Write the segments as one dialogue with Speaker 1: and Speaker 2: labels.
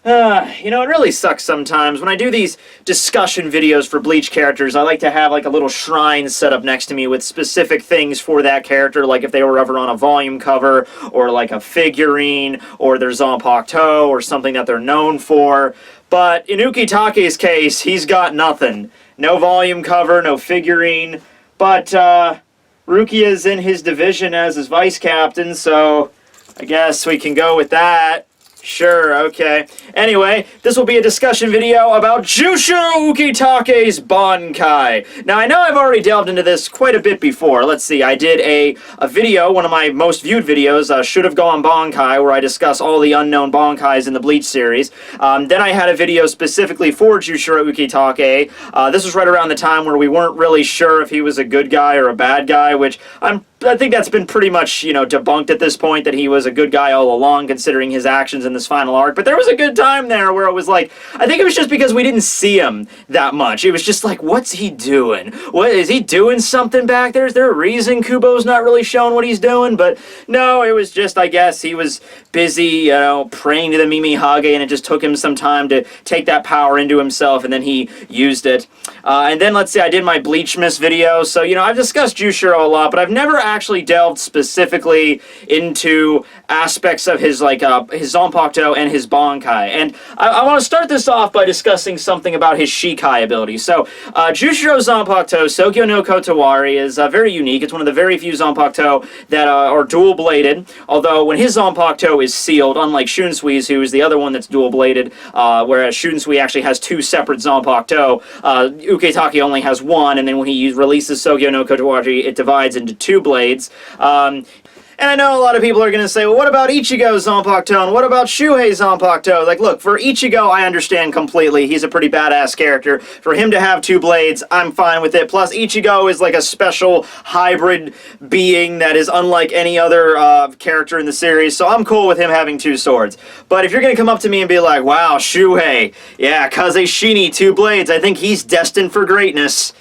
Speaker 1: You know, it really sucks sometimes. When I do these discussion videos for Bleach characters, I like to have, like, a little shrine set up next to me with specific things for that character, like if they were ever on a volume cover, or like a figurine, or their Zanpaktou, or something that they're known for. But in Ukitake's case, he's got nothing. No volume cover, no figurine, but, Rukia's in his division as his vice captain, so I guess we can go with that. Sure, okay. Anyway, this will be a discussion video about Jushiro Ukitake's Bankai. Now, I know I've already delved into this quite a bit before. Let's see, I did a video, one of my most viewed videos, Should Have Gone Bankai, where I discuss all the unknown Bankais in the Bleach series. Then I had a video specifically for Jushiro Ukitake. This was right around the time where we weren't really sure if he was a good guy or a bad guy, which I think that's been pretty much, you know, debunked at this point, that he was a good guy all along, considering his actions in this final arc. But there was a good time there where it was like, I think it was just because we didn't see him that much. It was just like, what's he doing? What, is he doing something back there? Is there a reason Kubo's not really showing what he's doing? But no, it was just, I guess, he was busy, you know, praying to the Mimi Hage, and it just took him some time to take that power into himself, and then he used it. And then, let's see, I did my Bleach Miss video, so, you know, I've discussed Jushiro a lot, but I've never actually delved specifically into aspects of his, like, his Zanpaktou and his Bankai. And I want to start this off by discussing something about his Shikai ability. So, Jushiro Zanpaktou, Sogyo no Kotowari, is very unique. It's one of the very few Zanpaktou that are dual-bladed, although when his Zanpaktou is sealed, unlike Shunsui's, who is the other one that's dual-bladed, whereas Shunsui actually has two separate Zanpaktou, Ukitake only has one, and then when he releases Sogyo no Kotowari, it divides into two blades. And I know a lot of people are going to say, well, what about Ichigo's Zanpaktou, and what about Shuhei's Zanpaktou? Like, look, for Ichigo, I understand completely. He's a pretty badass character. For him to have two blades, I'm fine with it. Plus, Ichigo is like a special hybrid being that is unlike any other character in the series, so I'm cool with him having two swords. But if you're going to come up to me and be like, wow, Shuhei, yeah, Kaze Shini, two blades, I think he's destined for greatness.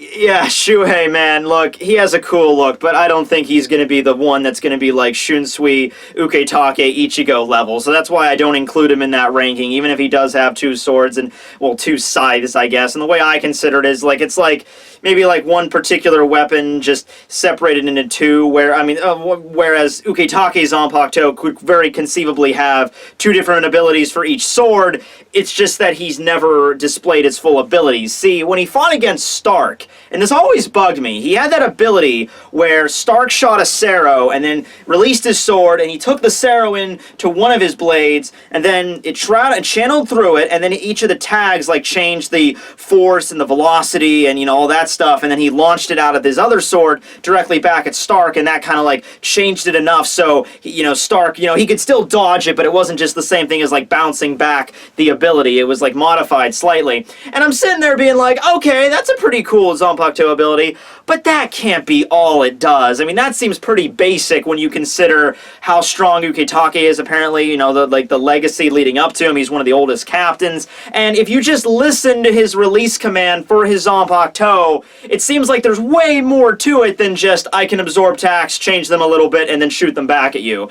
Speaker 1: Yeah, Shuhei, man, look, he has a cool look, but I don't think he's going to be the one that's going to be like Shunsui, Ukitake, Ichigo level, so that's why I don't include him in that ranking, even if he does have two swords and, well, two scythes, I guess. And the way I consider it is, like, it's like maybe like one particular weapon just separated into two, where, I mean, whereas Ukitake's Zanpaktou could very conceivably have two different abilities for each sword. It's just that he's never displayed his full abilities. See, when he fought against Stark, and this always bugged me, he had that ability where Stark shot a Sero and then released his sword, and he took the Sero into one of his blades, and then it channeled through it, and then each of the tags, like, changed the force and the velocity and, you know, all that stuff, and then he launched it out of his other sword directly back at Stark, and that kind of, like, changed it enough so, you know, Stark, you know, he could still dodge it, but it wasn't just the same thing as, like, bouncing back the ability. It was, like, modified slightly. And I'm sitting there being like, okay, that's a pretty cool Zanpaktou ability, but that can't be all it does. I mean, that seems pretty basic when you consider how strong Ukitake is, apparently, you know, the legacy leading up to him. He's one of the oldest captains, and if you just listen to his release command for his Zanpaktou, it seems like there's way more to it than just, I can absorb attacks, change them a little bit, and then shoot them back at you.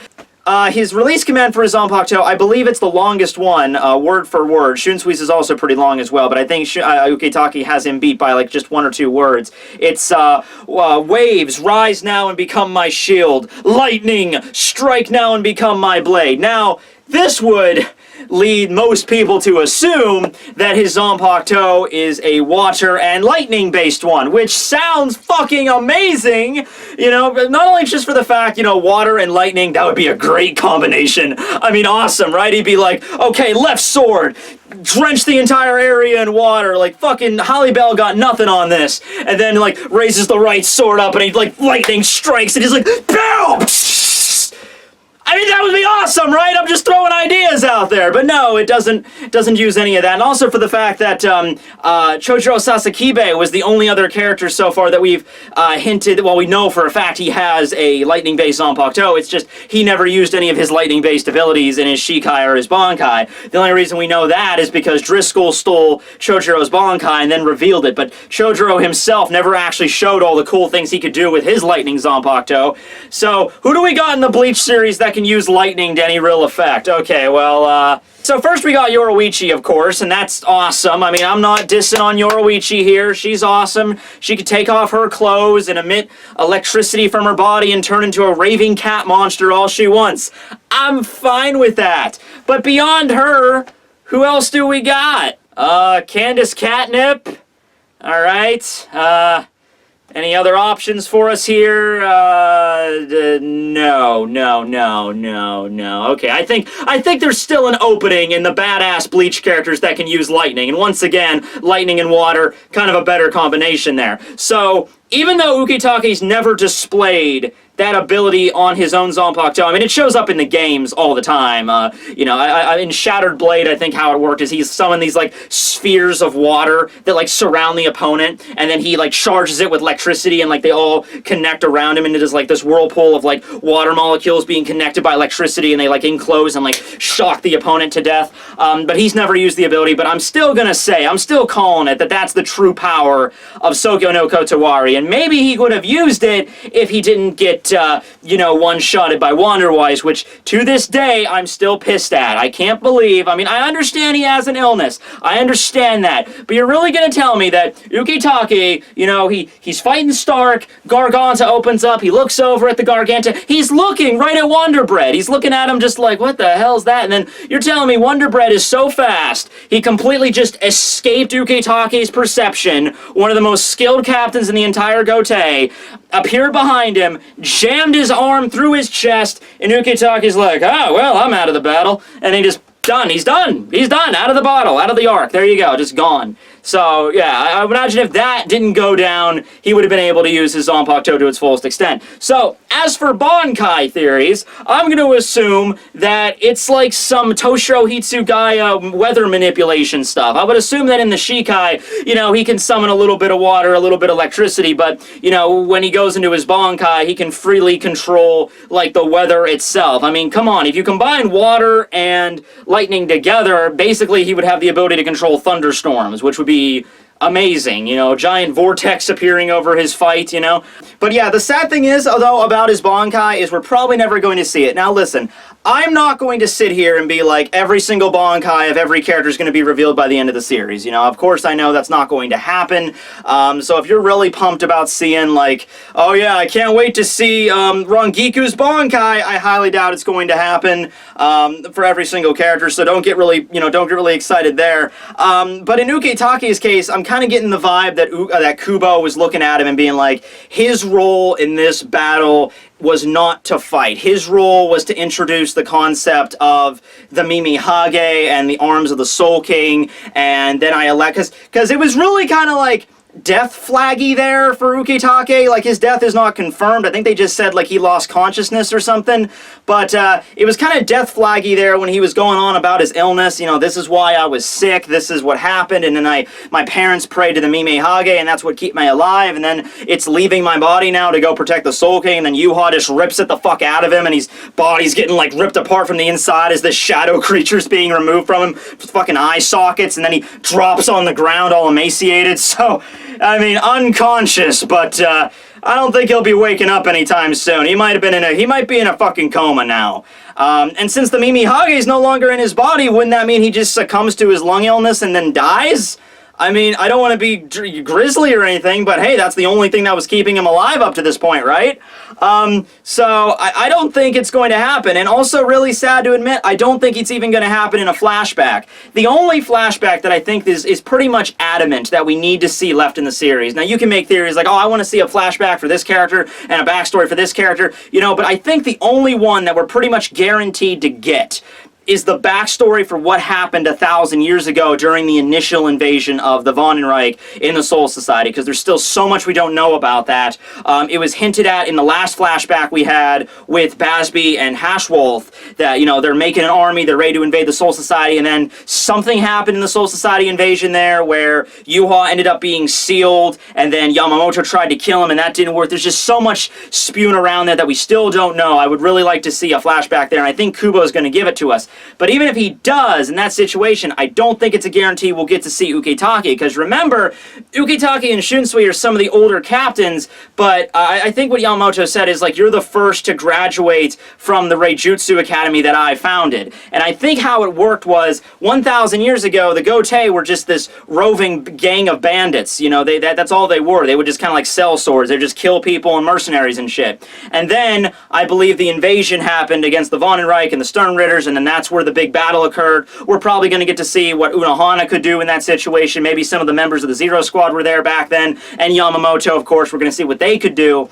Speaker 1: His release command for his Zanpaktou, I believe it's the longest one, word for word. Shunsui's is also pretty long as well, but I think Ukitake has him beat by, like, just one or two words. It's, waves, rise now and become my shield. Lightning, strike now and become my blade. Now, this would lead most people to assume that his Zanpaktou is a water and lightning based one, which sounds fucking amazing, you know, not only just for the fact, you know, water and lightning, that would be a great combination. I mean, awesome, right? He'd be like, okay, left sword, drench the entire area in water, like fucking Holly Bell got nothing on this, and then, like, raises the right sword up and he, like, lightning strikes and he's like, BOOM! I mean, that would be awesome, right? I'm just throwing ideas out there. But no, it doesn't use any of that. And also for the fact that Chojuro Sasakibe was the only other character so far that we've hinted, well, we know for a fact he has a lightning-based Zanpaktou. It's just he never used any of his lightning-based abilities in his Shikai or his Bankai. The only reason we know that is because Driscoll stole Chojiro's Bankai and then revealed it. But Chojuro himself never actually showed all the cool things he could do with his lightning Zanpaktou. So, who do we got in the Bleach series that can use lightning to any real effect? Okay, well, So first we got Yoruichi, of course, and that's awesome. I mean, I'm not dissing on Yoruichi here. She's awesome. She could take off her clothes and emit electricity from her body and turn into a raving cat monster all she wants. I'm fine with that. But beyond her, who else do we got? Candace Catnip. All right. Any other options for us here? No. Okay, I think there's still an opening in the badass Bleach characters that can use lightning. And once again, lightning and water, kind of a better combination there. So, even though Ukitake's never displayed that ability on his own Zanpaktou, I mean, it shows up in the games all the time. You know, in Shattered Blade, I think how it worked is he's summoned these, like, spheres of water that, like, surround the opponent, and then he, like, charges it with electricity, and, like, they all connect around him into this, like, this whirlpool of, like, water molecules being connected by electricity, and they, like, enclose and, like, shock the opponent to death. But he's never used the ability, but I'm still gonna say, I'm still calling it that that's the true power of Sokyo no Kotowari, and maybe he would have used it if he didn't get you know, one-shotted by Wanderwise, which, to this day, I'm still pissed at. I can't believe, I mean, I understand he has an illness. I understand that. But you're really gonna tell me that Ukitake, you know, he's fighting Stark, Garganta opens up, he looks over at the Garganta, he's looking right at Wonderbread. He's looking at him just like, what the hell's that? And then you're telling me Wonderbread is so fast, he completely just escaped Ukitake's perception, one of the most skilled captains in the entire Gotei, appeared behind him, jammed his arm through his chest, and Ukitake's like, oh, well, I'm out of the battle. And he just, done. He's done. He's done. Out of the bottle. Out of the arc. There you go. Just gone. So, yeah, I imagine if that didn't go down, he would have been able to use his Zanpaktou to its fullest extent. So, as for Bankai theories, I'm going to assume that it's like some Toshiro Hitsugaya weather manipulation stuff. I would assume that in the Shikai, you know, he can summon a little bit of water, a little bit of electricity, but, you know, when he goes into his Bankai, he can freely control, like, the weather itself. I mean, come on, if you combine water and lightning together, basically he would have the ability to control thunderstorms, which would be amazing, you know, giant vortex appearing over his fight, you know. But yeah, the sad thing is, although about his Bankai, is we're probably never going to see it. Now listen, I'm not going to sit here and be like, every single Bankai of every character is going to be revealed by the end of the series, you know. Of course, I know that's not going to happen. So if you're really pumped about seeing, like, oh yeah, I can't wait to see Rangiku's Bankai, I highly doubt it's going to happen for every single character, so don't get really, you know, don't get really excited there. But in Ukitake's case, I'm kind of getting the vibe that that Kubo was looking at him and being like, his role in this battle was not to fight. His role was to introduce the concept of the Mimi Hage and the arms of the Soul King, and then I elect, because it was really kind of like death flaggy there for Ukitake. Like, his death is not confirmed. I think they just said, like, he lost consciousness or something. But it was kind of death flaggy there when he was going on about his illness. You know, this is why I was sick. This is what happened. And then my parents prayed to the Mime Hage, and that's what kept me alive. And then it's leaving my body now to go protect the Soul King. And then Yuha just rips it the fuck out of him, and his body's getting, like, ripped apart from the inside as this shadow creature's being removed from him with fucking eye sockets. And then he drops on the ground all emaciated. So, I mean, unconscious, but I don't think he'll be waking up anytime soon. He might be in a fucking coma now. And since the Mimi Hage is no longer in his body, wouldn't that mean he just succumbs to his lung illness and then dies? I mean, I don't want to be grisly or anything, but hey, that's the only thing that was keeping him alive up to this point, right? So I don't think it's going to happen, and also really sad to admit, I don't think it's even going to happen in a flashback. The only flashback that I think is pretty much adamant that we need to see left in the series. Now, you can make theories like, oh, I want to see a flashback for this character and a backstory for this character, you know, but I think the only one that we're pretty much guaranteed to get is the backstory for what happened 1,000 years ago during the initial invasion of the Vandenreich in the Soul Society, because there's still so much we don't know about that. It was hinted at in the last flashback we had with Basby and Hashwolf that, you know, they're making an army, they're ready to invade the Soul Society, and then something happened in the Soul Society invasion there where Yuha ended up being sealed, and then Yamamoto tried to kill him, and that didn't work. There's just so much spewing around there that we still don't know. I would really like to see a flashback there, and I think Kubo's going to give it to us. But even if he does, in that situation, I don't think it's a guarantee we'll get to see Ukitake, because remember, Ukitake and Shunsui are some of the older captains, but I think what Yamamoto said is, like, you're the first to graduate from the Reijutsu Academy that I founded. And I think how it worked was, 1,000 years ago, the Gotei were just this roving gang of bandits. You know, that's all they were. They would just kind of like sell swords. They would just kill people and mercenaries and shit. And then, I believe the invasion happened against the Vonenreich and the Sternritters, and then that's where the big battle occurred. We're probably going to get to see what Unohana could do in that situation. Maybe some of the members of the Zero Squad were there back then, and Yamamoto, of course, we're going to see what they could do.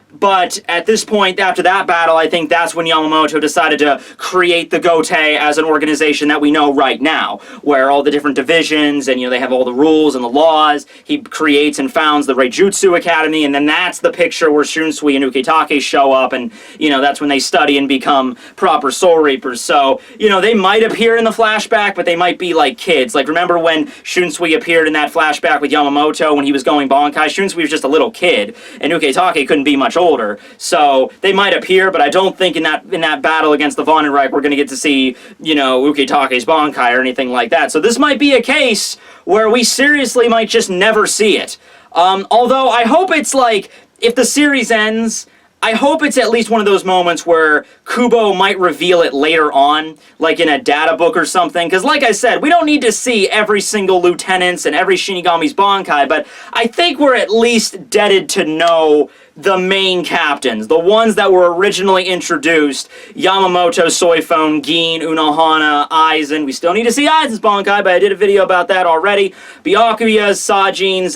Speaker 1: But at this point, after that battle, I think that's when Yamamoto decided to create the Gotei as an organization that we know right now, where all the different divisions, and, you know, they have all the rules and the laws. He creates and founds the Reijutsu Academy, and then that's the picture where Shunsui and Ukitake show up, and, you know, that's when they study and become proper Soul Reapers. So, you know, they might appear in the flashback, but they might be like kids. Like, remember when Shunsui appeared in that flashback with Yamamoto when he was going Bankai? Shunsui was just a little kid, and Ukitake couldn't be much older. So they might appear, but I don't think in that battle against the Vonenreich we're going to get to see, you know, Ukitake's Bankai or anything like that. So this might be a case where we seriously might just never see it. Although I hope it's like, if the series ends, I hope it's at least one of those moments where Kubo might reveal it later on, like in a data book or something, because like I said, we don't need to see every single lieutenant's and every Shinigami's Bankai, but I think we're at least deaded to know the main captains, the ones that were originally introduced: Yamamoto, Soifone, Gin, Unohana, Aizen. We still need to see Aizen's Bankai, but I did a video about that already. Byakuya's, Sajin's,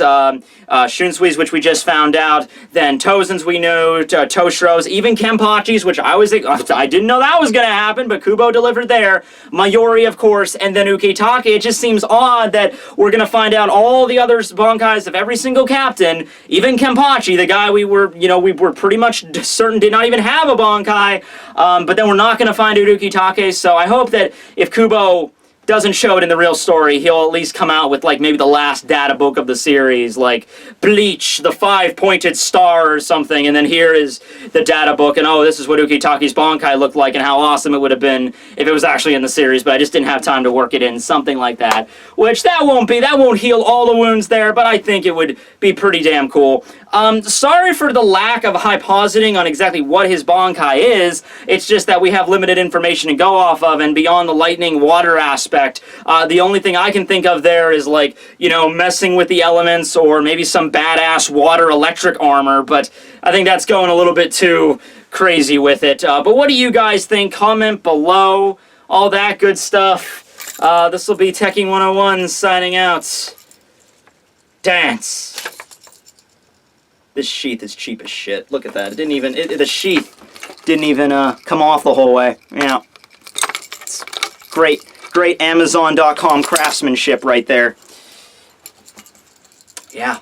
Speaker 1: Shunsui's, which we just found out, then Tozen's we knew, Toshiro's, even Kenpachi's, which I didn't know that was going to happen, but Kubo delivered there. Mayuri, of course, and then Ukitake. It just seems odd that we're going to find out all the other Bankais of every single captain, even Kenpachi, the guy we were pretty much certain did not even have a Bankai, but then we're not going to find out Ukitake, so I hope that if Kubo doesn't show it in the real story, he'll at least come out with, like, maybe the last data book of the series, like Bleach, the 5-pointed star or something, and then here is the data book, and oh, this is what Ukitake's Bankai looked like, and how awesome it would have been if it was actually in the series, but I just didn't have time to work it in, something like that. Which, that won't heal all the wounds there, but I think it would be pretty damn cool. Sorry for the lack of hypositing on exactly what his Bankai is. It's just that we have limited information to go off of, and beyond the lightning water aspect, the only thing I can think of there is, like, you know, messing with the elements, or maybe some badass water electric armor, but I think that's going a little bit too crazy with it. But what do you guys think? Comment below, all that good stuff. This will be Tekking101 signing out. Dance. This sheath is cheap as shit. Look at that. It didn't even, the sheath didn't even come off the whole way. Yeah. It's great Amazon.com craftsmanship right there. Yeah.